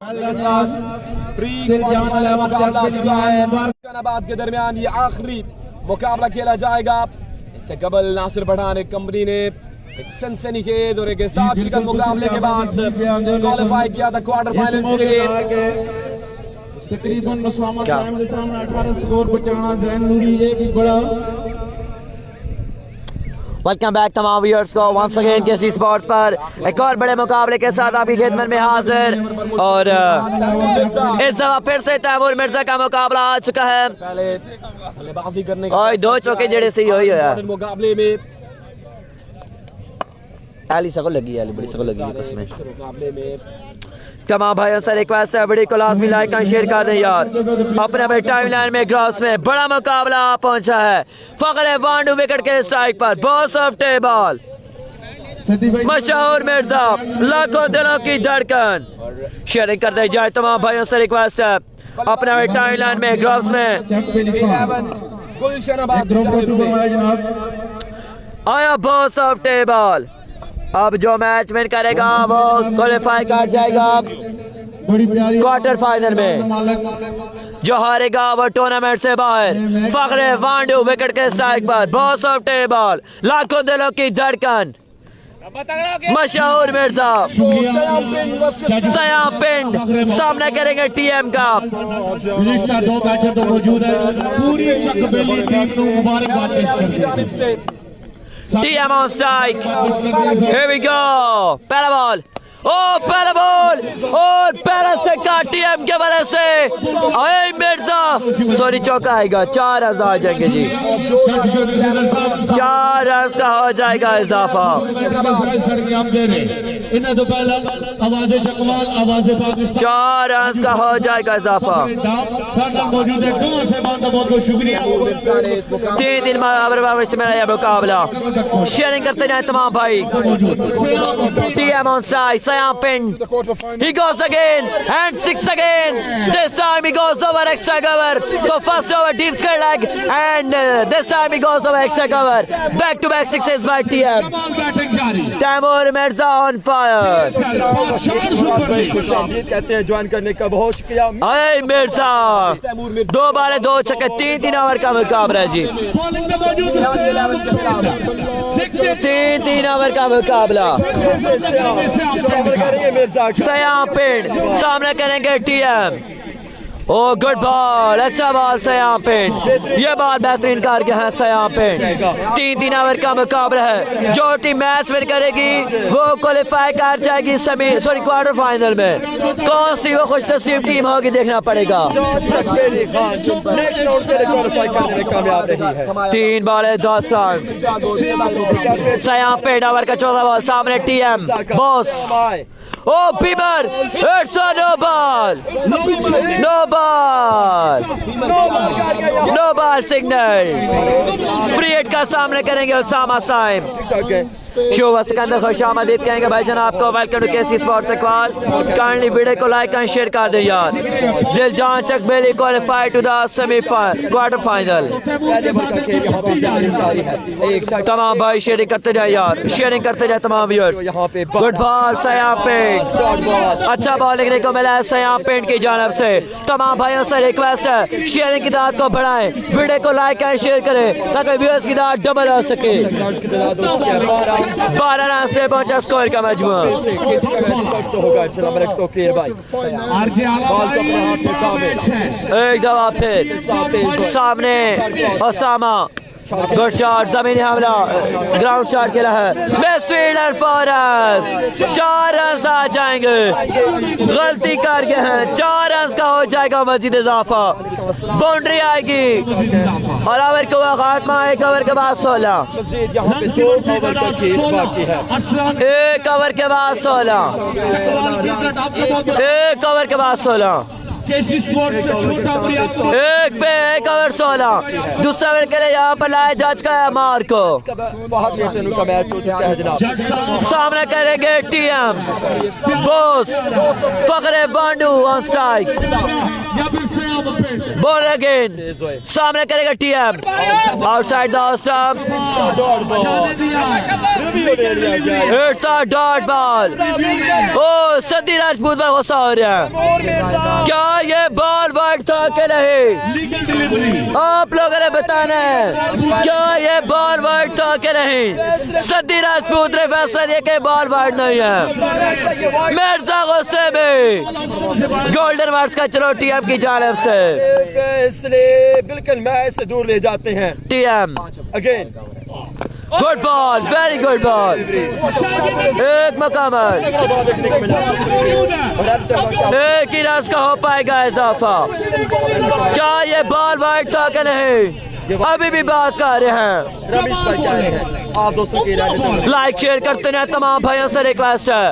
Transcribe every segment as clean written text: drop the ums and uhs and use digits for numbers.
जहानाबाद के दरमियान ये आखिरी मुकाबला खेला जाएगा। इससे कबल नासिर पठान कंपनी ने एक सनसनीखेज और एक हिसाब शिकन मुकाबले के बाद क्वालिफाई किया था क्वार्टर फाइनल के लिए। तकरीबन 18 स्कोर बचाना जैन नूरी ये भी बड़ा। वेलकम बैक तमाम व्यूअर्स को वंस अगेन केसी स्पोर्ट्स पर एक और बड़े मुकाबले के साथ आपकी खिदमत में हाजिर। और इस दफा फिर से तैमूर मिर्जा का मुकाबला आ चुका है। बल्लेबाजी करने और दो चौके जड़े से ही है मुकाबले में आली सको लगी है, बड़ी सको लगी है उसमें। मुकाबले में तमाम भाइयों से रिक्वेस्ट है वीडियो को लाजमी लाइक और शेयर कर दें यार। अपने अपने टाइमलाइन में ग्राउंड में बड़ा मुकाबला पहुंचा है। फखरे वांडू विकेट के स्ट्राइक पर बहुत सॉफ्ट बॉल। मशहूर मिर्जा लाखों दिलों की धड़कन। शेयरिंग कर दे जाए तमाम भाइयों से रिक्वेस्ट है अपने अपने टाइमलाइन में ग्राउंड में। आया बहुत सॉफ्ट बॉल। अब जो मैच विन करेगा वो क्वालिफाई कर जाएगा क्वार्टर फाइनल में। जो हारेगा वो टूर्नामेंट से बाहर। फखरे वांडू विकेट के स्ट्राइक पर बहुत सॉफ्ट बॉल। लाखों दिलों की धड़कन। मशहूर मिर्जा सयाम पिंड सामना करेंगे टीएम का। TM on strike. Here we go. पहला बॉल। ओ पहला बॉल और पहला छक्का टीएम के वजह से। अरे मिर्जा सॉरी चौका आएगा। 4 रन आ जाएंगे जी। 4 रन का हो जाएगा इजाफा। 4 रन का हो जाएगा इजाफा। 3 मेरा यह मुकाबला। शेयरिंग करते जाए तमाम भाई। TM on side Siam Pind. He goes again and 6 again. This time he goes over extra cover. So first over deep square leg and this time he goes over extra cover. Back to back sixes by TM. Taimur Mirza on fire. कहते हैं join करने का बहुत शुक्रिया। अरे मिर्जा 2 बाले 2 छक्के 3 over का मुकाबला जी। 3 ओवर का मुकाबला। सयाम पिंड सामने करेंगे टीएम। ओ गुड बॉल अच्छा बॉल सयाम पिंड। ये बॉल बेहतरीन करके है सयाम पिंड। 3 ओवर का मुकाबला है। जो टीम मैच विन करेगी वो क्वालिफाई कर जाएगी क्वार्टर फाइनल में। कौन सी वो खुश नसीब टीम होगी देखना पड़ेगा। 3 बॉल 10 रन। सयाम पिंड ओवर का 14 बॉल सामने TM boss. Oh, Bieber! It's a no ball! No ball! No ball signal! Free hit का सामना करेंगे उसामा साइम। शोभा सिकंदर खुश आमदीद कहेंगे भाई जनाब को। Welcome to KC sports Iqbal. Kindly video को लाइक एंड शेयर कर दें यार। दिल जान Chak Beli qualify to the semifinal quarter final. तमाम भाई शेयरिंग करते जाए यार। शेयरिंग करते जाए तमाम व्यूअर्स। गुड बॉल सयाम पिंड। अच्छा बॉल लिखने को मिला है सयाम पिंड की जानब से। तमाम भाइयों से रिक्वेस्ट है शेयरिंग की दाद को बढ़ाएं। वीडियो को लाइक एंड शेयर करें ताकि व्यूअर्स की दाद डबल आ सके। 12 रन से पहुंचा स्कोर का मजमूआ। एक दफा फिर सामने ओसामा। गुड शॉट जमीनी हमला ग्राउंड शॉट खेला है। Best fielder forest. 4 रन आ जाएंगे। गलती कर गए हैं। 4 रन का हो जाएगा मजीद इजाफा। बाउंड्री आएगी और ओवर को खात्मा। 1 ओवर के बाद 16। 1 ओवर के बाद 16। 1 ओवर के बाद 16। केसी स्पोर्ट्स से छोटा प्रयास। एक पे 1 ओवर 16। दूसरा ओवर के लिए यहाँ पर लाया जा चुका है मार को। सामने करेंगे टीएम बॉस फखरे बांडू ऑन स्ट्राइक। बॉल अगेन सामने करेगा टीएम outside the off stump. It's a dot ball. ओ सदी राजपूत पर गुस्सा हो रहा है। क्या ये बॉल वाइड था कि नहीं? आप लोगों ने बताना है क्या ये बॉल वाइड था कि नहीं? सदी राजपूत ने फैसला दिया कि बॉल वाइड नहीं है। मिर्जा गुस्से में गोल्डन वार्ड्स का चलो टीएम की जानिब से इसलिए बिल्कुल मैच से दूर ले जाते हैं। TM again good ball very good ball. एक मुकम्मल एक ही रन का हो पाएगा इजाफा। क्या ये बॉल वाइड था कि नहीं? अभी भी बात कर रहे हैं। रमेश भाई क्या है आप दोस्तों की राय लाइक शेयर करते हैं तमाम भाइयों से रिक्वेस्ट है।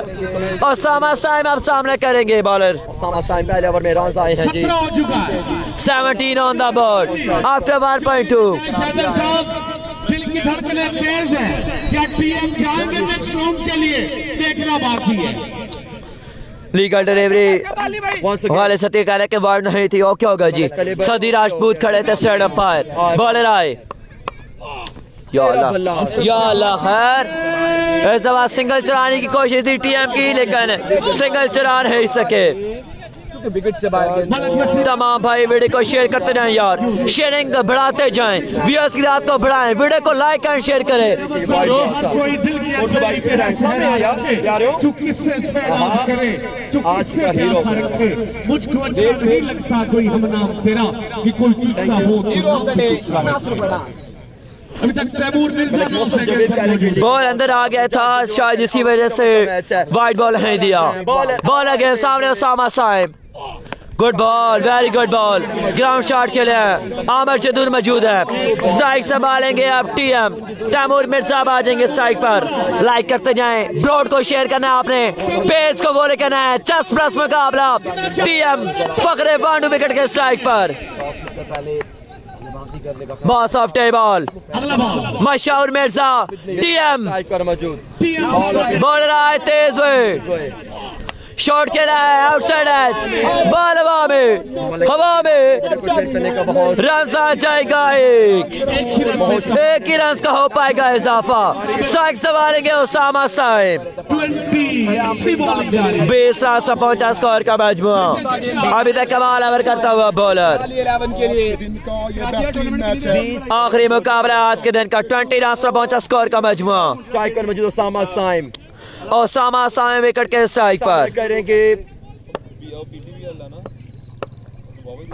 और सामा साइम आप सामने करेंगे बॉलर सामा साइम पहले ओवर में रन आए हैं जी। 17 ऑन द बोर्ड आफ्टर 1.2। दिल की धड़कनें तेज हैं। क्या टीएम जाएंगे नेक्स्ट राउंड के लिए? देखना बाकी है। लीगल डिलीवरी वाले सत्य कह रहे कि वार्ड नहीं थी। और क्या होगा जी? सदी राजपूत खड़े थे स्टैंड अंपायर। बॉलर आए या अल्लाह खैर। इस दफा सिंगल चलाने की कोशिश थी टीएम की लेकिन सिंगल चला नहीं सके। विकेट से बाहर तमाम भाई वीडियो को शेयर करते जाएं यार। शेयरिंग बढ़ाते जाएं। व्यूअर्स की रात को बढ़ाएं। वीडियो को लाइक एंड शेयर करें। कोई दिल की भाई के रैंक सामने आया यार तू किससे सवाल करे तू आज का हीरो मुझको अच्छा नहीं लगता कोई हम नाम तेरा कि कोई किस्सा हो। Hero of the day Nasir Pathan. अभी तक तैमूर मिर्जा बॉल अंदर आ गया था शायद इसी वजह से वाइड बॉल नहीं दिया। बॉल आ गया सामने Usama Sahib. Good ball very good ball. Ground shot के लिए आमिर जदूर मौजूद है। स्ट्राइक संभालेंगे अब टीएम। तैमूर मिर्जा आ जाएंगे स्ट्राइक पर। लाइक करते जाएं। ब्रॉड को शेयर करना है आपने। पेज को फॉलो करना है। 10+ मुकाबला टीएम फखरे बांडू विकेट के स्ट्राइक पर। बॉस ऑफ टेबल मशहूर मिर्जा टीएम पर मौजूद। बॉलर आए तेज हुए। शॉट खेला है आउटसाइड एज। बॉल हवा में रन आ जाएगा। एक ही रन का हो पाएगा इजाफा। स्ट्राइक संभालेंगे उसामा साहिब। 20 रन पर पहुंचा स्कोर का मजमुआ। अभी तक कमाल ओवर करता हुआ बॉलर। आखिरी मुकाबला आज के दिन का 20 रन पर पहुंचा स्कोर का मजमुआ। स्ट्राइक पर मौजूद उसामा साइम। उसामा साइम विकेट के स्ट्राइक पर करेंगे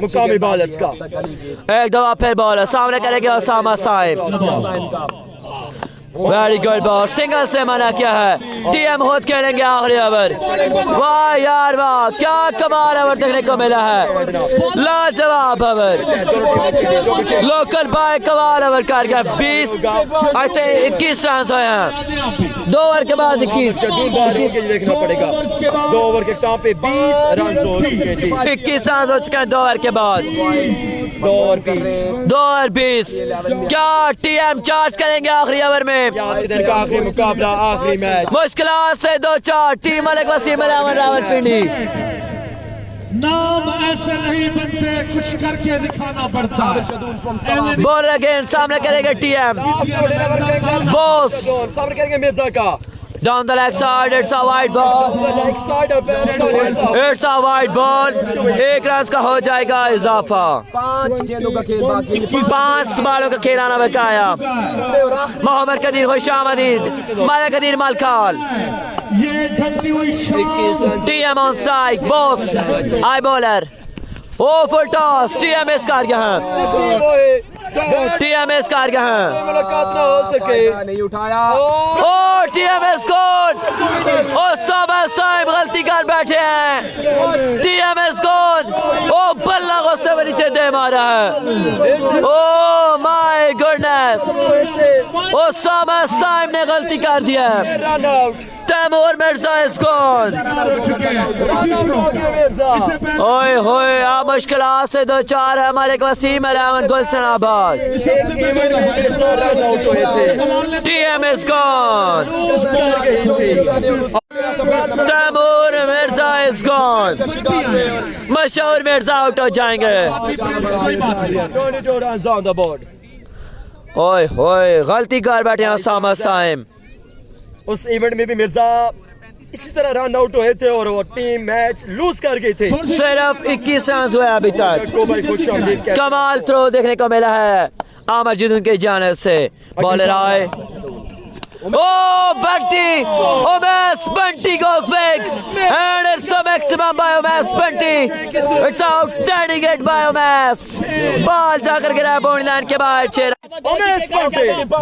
मुकामी बॉलर्स का। एक दफा फिर बॉलर सामने करेंगे Usama Saim. Very good ball. Single से मना किया है। टीएम खुद खेलेंगे आखिरी ओवर। वाह यार वाह क्या कमाल ओवर देखने को मिला है। लाजवाब ओवर। लोकल बाय कमाल ओवर कर गया। 21 रन हुए हैं 2 ओवर के बाद। 21 देखना पड़ेगा 2 ओवर के टाइम पे 20 रन हो चुके हैं। 21 रन हो चुके हैं 2 ओवर के बाद। 2 ओवर 20। क्या टीएम चार्ज करेंगे आखिरी ओवर में? दिन का आखिरी मुकाबला आखिरी मैच। मुश्किलात से 2-4 टीम मलिक वसीम अहमद रावलपिंडी। नाम ऐसे नहीं बनते कुछ करके दिखाना पड़ता है। बॉल अगेन सामने करेंगे टीएम बॉस। सामने करेंगे मिर्जा का। Down the leg side. It's a wide ball. It's a wide ball. 1 run का हो जाएगा इजाफा। 5 गेंदों का खेल बाकी। 5 बालों का खेल आना बकाया। मोहम्मद कदीर खुशामदीद माया कदीर मालकाल। ये ढलती हुई TM on strike boss I bowler. Oh full toss TM इस कारगर हैं। टीएम इस कारगर हैं। मुलाकात ना हो सके नहीं उठाया। ओ टीएम स्कोर। ओ सब साहिब गलती कर बैठे हैं। TM score. ओ बल्ला से भी नीचे दे मारा है। Oh my goodness, Osama Saim ने गलती कर दिया है। Taimur Mirza is gone. ओए होए, आप मुश्किलात से दो चार है Malik Wasim Ahmed Gulshan Abad. TM is gone. Taimur Mirza is gone. मशहूर मिर्जा आउट हो जाएंगे। ओए होए, गलती कर बैठे ओसामा साइम। उस इवेंट में भी मिर्जा इसी तरह रन आउट हुए थे और वो टीम मैच लूज कर गई थी। सिर्फ 21 रन हुए अभी तक। को भाई खुश आमदीद कमाल थ्रो देखने को मिला है आमर जुदून की जानिब से। बॉलर आए, oh Bunty, Umes Bunty goes big and it's a maximum by Umes Bunty, it's outstanding hit by Umes। Ball जाकर गिरा बाउंड्री लाइन के बाहर। Umesh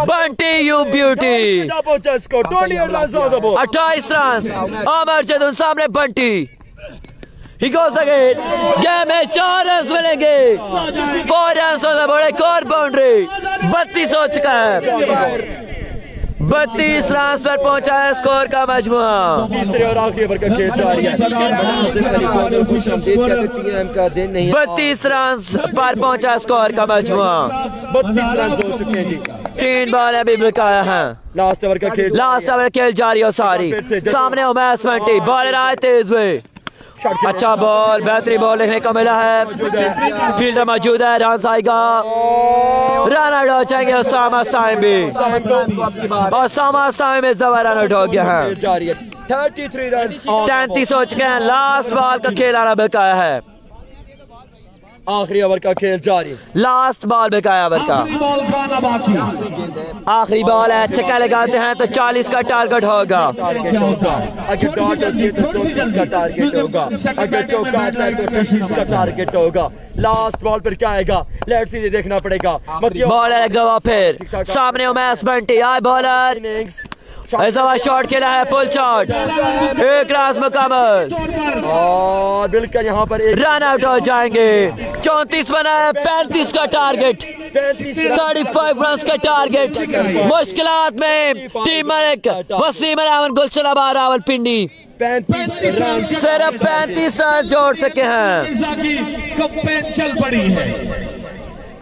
Bunty you beauty. पहुंचा score 28 run on the board. 28 run आमर जुदून सामने Bunty. He goes again, game में 4 run मिलेंगे। 4 रन ऑन द बोर्ड, एक और बाउंड्री। 32 हो चुका है। 32 रन पर पहुंचा है स्कोर का मजमुआ। तीसरे और आखिरी ओवर का खेल जारी है। 32 रन पर पहुंचा स्कोर का मजमुआ। 32 रन हो चुके हैं जी। 3 बॉल अभी बकाया है। लास्ट ओवर का खेल जारी हो सारी। सामने उमेश बंटी, बॉलर आए तेज हुए। अच्छा बॉल, बेहतरीन बॉल देखने को मिला है। फील्डर मौजूद है, रन आएगा। रन आउट हो जाएंगे ओसामा साइम भी। ओसामा साइम में जबर रन आउट हो गया है। 33 रन 33 हो चुके हैं। लास्ट बॉल का खेल आना बकाया है। आखिरी ओवर का खेल जारी। लास्ट बॉल बकाया ओवर का। आखिरी बॉल है, छक्का लगाते हैं तो 40 का टारगेट होगा। अगर डॉट होती है तो 34 का टारगेट होगा। अगर चौका आता है तो 33 का टारगेट होगा। लास्ट बॉल पर क्या आएगा, लेट्स सी, देखना पड़ेगा। बॉलर गवा फिर सामने उमेश बंटी आए। बॉलर शॉट खेला है, पुल शॉट। 1 रन मुकम्मल और बिल्कुल यहाँ पर रन आउट हो जाएंगे। 34 बना है, 35 का टारगेट। 35 रन का टारगेट। मुश्किलात में टीम मलिक वसीम अहमद गुलशन आबाद रावलपिंडी। 35 रन, सिर्फ 35 रन जोड़ सके हैं। चल पड़ी है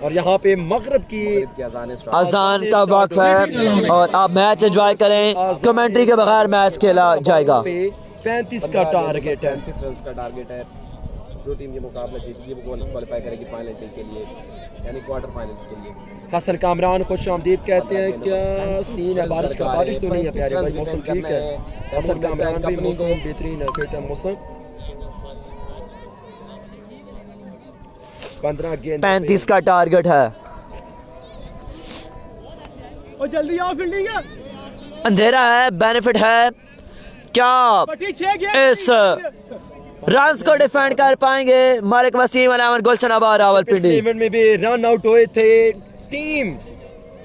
और यहाँ पे मगरिब की अजान का वक्त है और आप मैच एंजॉय करें। कमेंट्री के बगैर मैच खेला जाएगा। 35 का टारगेट है। 35 रन का टारगेट है। जो टीम ये मुकाबला जीतेगी वो क्वालिफाई करेगी फाइनल के लिए, यानी क्वार्टर फाइनल्स के लिए। हसन कामरान खुश आमदीद कहते हैं। क्या सीन है बारिश का? बारिश तो नहीं है प्यारे भाई, मौसम ठीक है। हसन कामरान भी मौसम बेहतरीन है, फिट है मौसम। 15 गेंद 35 का टारगेट है। और जल्दी आओ, फील्डिंग है। अंधेरा है, बेनिफिट है क्या इस रन्स को डिफेंड कर पाएंगे मलिक वसीम अहमद गुलशन आबाद रावलपिंडी। इवेंट में भी रन आउट हुए थे, टीम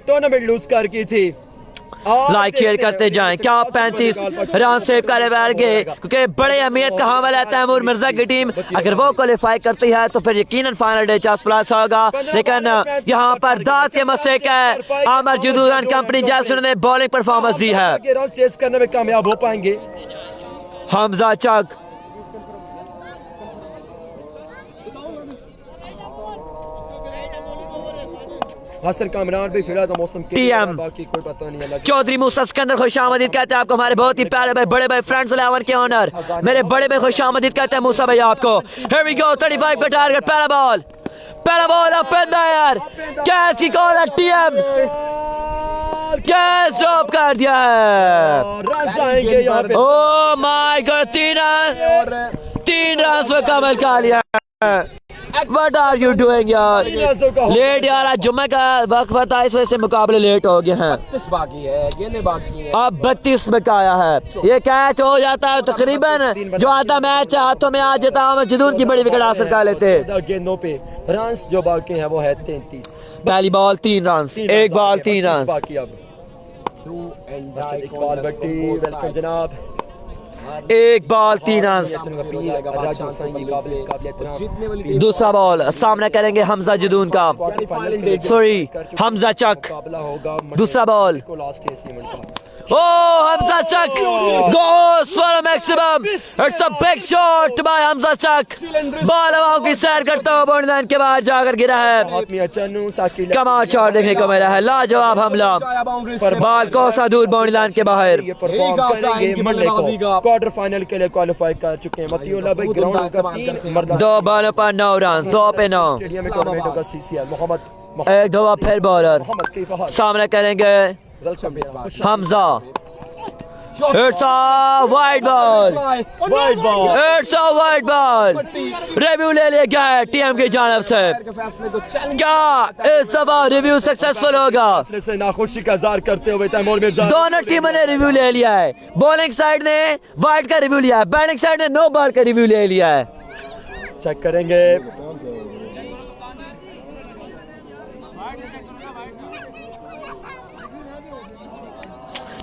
टूर्नामेंट लूज कर की थी। लाइक शेयर करते जाएं। क्या 35 रन सेव करे बैठ गए, क्योंकि बड़े अहमियत का हामिल है तैमूर मिर्जा की टीम। अगर वो क्वालिफाई करती है तो फिर यकीनन फाइनल डे चांस प्लस होगा। लेकिन यहाँ पर दाद के मसले का है। आमर जुदूरन कंपनी जैसे उन्होंने बॉलिंग परफॉर्मेंस दी है। रन चेस करने में कामयाब हो पाएंगे। हमजा चक हसन कामरान भी फिलहाल तो मौसम के टीएम बाकी कोई पता नहीं है। चौधरी मूसा सिकंदर खुश आमदीद कहते हैं आपको, हमारे बहुत ही प्यारे भाई बड़े भाई फ्रेंड्स 11 के ऑनर मेरे बड़े भाई खुश आमदीद कहते हैं मूसा भाई आपको। हियर वी गो, 35 का टारगेट। पहला ball up in the air. Catch call है टीएम, कैच ड्रॉप कर दिया है। रन आएंगे यहाँ पे। ओह माय गॉड, 3 रन मुकम्मल कर लिया। What are you doing यार? लेट यार, आज जुम्मे का वक्त था, इस वजह से मुकाबले लेट हो गए हैं। 32 बाकी है, गेंदें बाकी हैं। अब 32 में आया है। ये कैच हो जाता है तकरीबन जो आधा मैच हाथों में आ जाता है, जुदून की बड़ी विकेट हासिल कर लेते। गेंदों पे रन जो बाकी हैं वो है 33। पहली बॉल 3 रन, एक बॉल 3 रन बाकी। अब इकबाल भट्टी, वेलकम जनाब। एक बॉल 3 रन। दूसरा बॉल सामने करेंगे हमजा जदून का, सॉरी हमजा चक। दूसरा ball, oh Hamza Chak goes for a maximum, it's a big shot by Hamza Chak. Ball हवाओं की सैर करता हुआ बाउंड्री लाइन के बाहर जाकर गिरा है। कमाल शॉट देखने को मिला है, लाजवाब हमला, पर बॉल को सा दूर बाउंड्री लाइन के बाहर। क्वार्टर फाइनल के लिए क्वालिफाई कर चुके हैं मतियुल्लाह भाई। ग्राउंड का 2 बॉलों पर 9 रन, 2 पे 9। स्टेडियम में टूर्नामेंट होगा सीसीएल। मोहम्मद एक दो फिर बॉलर मोहम्मद की फहद सामने करेंगे Hamza. It's a white ball, wide ball. it's a white ball। Review ले लिया गया है टीम की जानिब से। क्या इस दफा रिव्यू सक्सेसफुल होगा? से नाखुशी का इजहार करते हुए तैमूर मिर्जा। दोनों टीमों ने रिव्यू ले लिया है। बॉलिंग साइड ने वाइट का रिव्यू लिया है, बैटिंग साइड ने नो बॉल का रिव्यू ले लिया है। चेक करेंगे।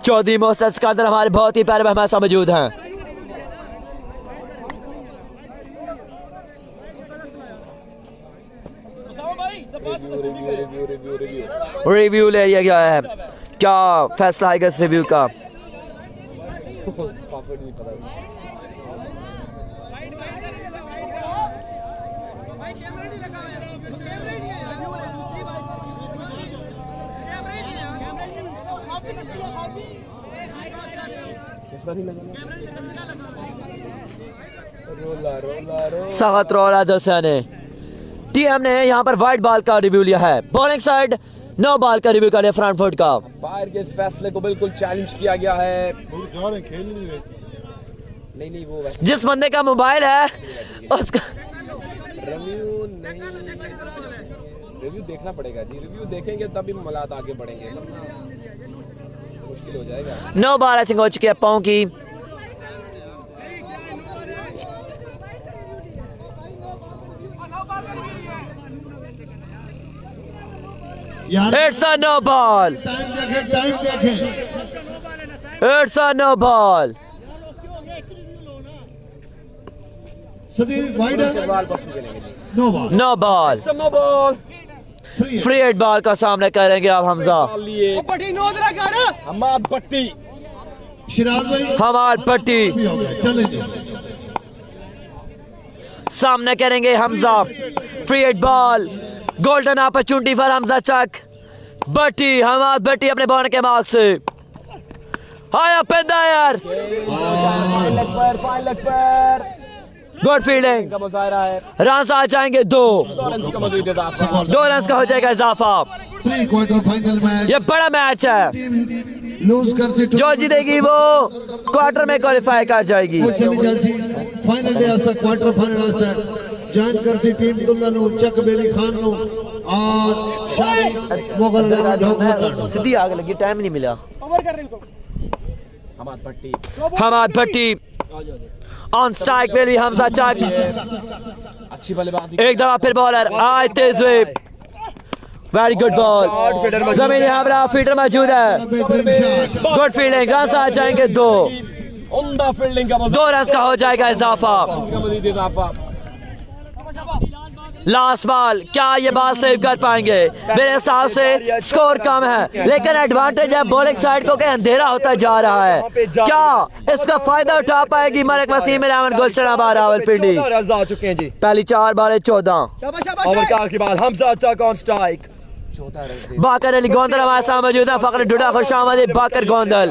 चौधरी मोहसिन सिकंदर हमारे बहुत ही प्यारे मेहमान मौजूद हैं। रिव्यू ले लिया गया है, क्या फैसला आएगा इस रिव्यू का? सख्त रोला दोसाने टीम ने यहाँ पर व्हाइट बॉल का रिव्यू लिया है, बॉलिंग साइड नो बॉल का रिव्यू कर लिया फ्रंट फुट का। बाहर के इस फैसले को बिल्कुल चैलेंज किया गया है। नहीं वो जिस बंदे का मोबाइल है उसका रिव्यू नहीं, रिव्यू देखना पड़ेगा जी। रिव्यू देखेंगे तभी मलात आगे बढ़ेंगे, मुश्किल हो जाएगा। नो बॉल आई थिंक हो चुकी है पाओ की। It's a no ball, time देखें। it's a no ball। सदीर वाइड बॉल पर खेलेंगे जी। No ball. No ball, no ball. Free hit ball का सामने करेंगे अब हमजा। हमाद पट्टी, शिराज भाई हमार पट्टी भी हो गया, चले जी। सामने करेंगे Hamza. Free hit ball, golden opportunity for Hamza Chak. बट्टी हमार बट्टी अपने बॉल के मार्क से आया पेंदा यार। फाइन लेग पर गुड फील्डिंग का मुजाहरा है। रन आ जाएंगे 2 रन का मजीद इजाफा। 2 रन का हो जाएगा इजाफा। प्री क्वार्टर फाइनल मैच ये बड़ा मैच है, लूज कर से जो जीतेगी वो क्वार्टर में क्वालिफाई कर जाएगी। वो चली जासी फाइनल डे आस्ता क्वार्टर फाइनल आस्ता ज्वाइन कर सी टीम दुल्ला नु चक बेली खान नु और शाही मुगल ढोक सीधी आग लगी, टाइम नहीं मिला। हमाद पट्टी, हमाद भट्टी ऑन स्ट्राइक पे भी हमजा चक। अच्छी बल्लेबाजी। एक दफा फिर बॉलर आए तेज हुए, वेरी गुड बॉल। जमीन हमरा फील्डर मौजूद है, गुड फील्डिंग। रन आ जाएंगे 2। उम्दा फील्डिंग का 2 रन का हो जाएगा इजाफा। मजीद इजाफा। लास्ट बॉल, क्या ये बॉल सेव कर पाएंगे? मेरे हिसाब से स्कोर कम है, लेकिन एडवांटेज है बॉलिंग साइड को कि अंधेरा होता जा रहा है। क्या इसका फायदा उठा पाएगी मलिक वसीम इलेवन गुलशन आबाद रावलपिंडी? आ चुके हैं जी। पहली 4 बॉलें 14। ओवर का आखिरी ball Hamza Chak on strike. Baqar Ali Gondal हमारे साथ मौजूद है। फखर डुडा खुशामदी बाकर गोंदल।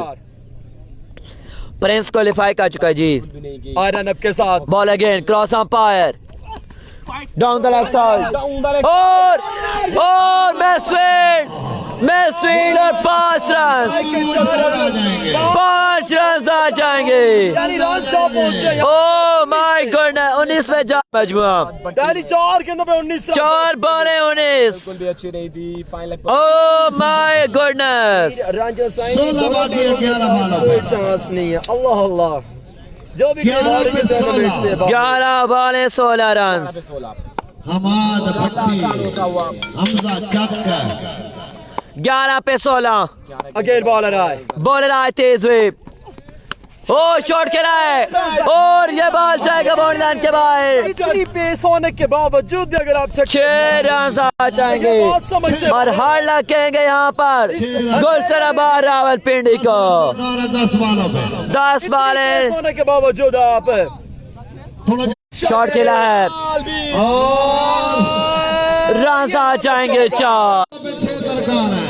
प्रिंस क्वालिफाई कर चुका है जी। आयरन अप के साथ ball again cross umpire down the leg side और मैस्वीड और 5 रन 5 रन आ जाएंगे। ओह माय गॉडनेस 19 में जा मजमुआ 4 के 19 4 बॉलें 19 भी अच्छी नहीं थी। Fine leg oh my goodness रंजो साइन 16 बाकी 11 बॉल कोई चांस नहीं है। अल्लाह अल्लाह जो भी 11 बॉलें 16 रन। 16 हमाद भट्टी होता हुआ हमजा चक 11 पे 16। अगेन बॉलर आए बॉलर आए तेज हुए, ओ शॉट खेला है और ये बॉल जाएगा बाउंड्री लाइन के बाहर। इतनी पेस होने के बावजूद भी अगर आप 6 रन आ जाएंगे और हार लगेंगे यहाँ पर गुलशनाबाद रावलपिंडी को। 10 बालों पे 10 बालें होने के बावजूद आप थोड़ा शॉट खेला है और रन आ जाएंगे 4। 6 दरकार है।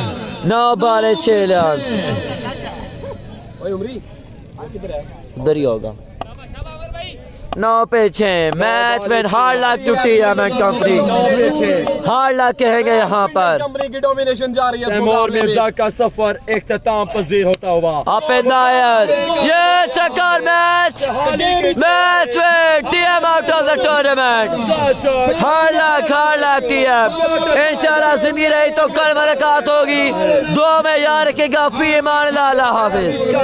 9 बालें 6 रन। ओए उमरी किधर है? उधर ही होगा। 9 पे 6 मैच में हार लग चुकी है मैं कंपनी। हार लग कहेंगे यहाँ पर। कंपनी की डोमिनेशन जा रही है इस तैमूर मुकाबले में। मिर्जा का सफर इख्तिताम पजीर होता हुआ अपेंदायर ये चक्कर मैच में TM out of the tournament. हार लग टीएम। इंशाल्लाह जिंदगी रही तो कल मुलाकात होगी। दुआ में यार रखेगा। फी ईमान अल्लाह हाफिज।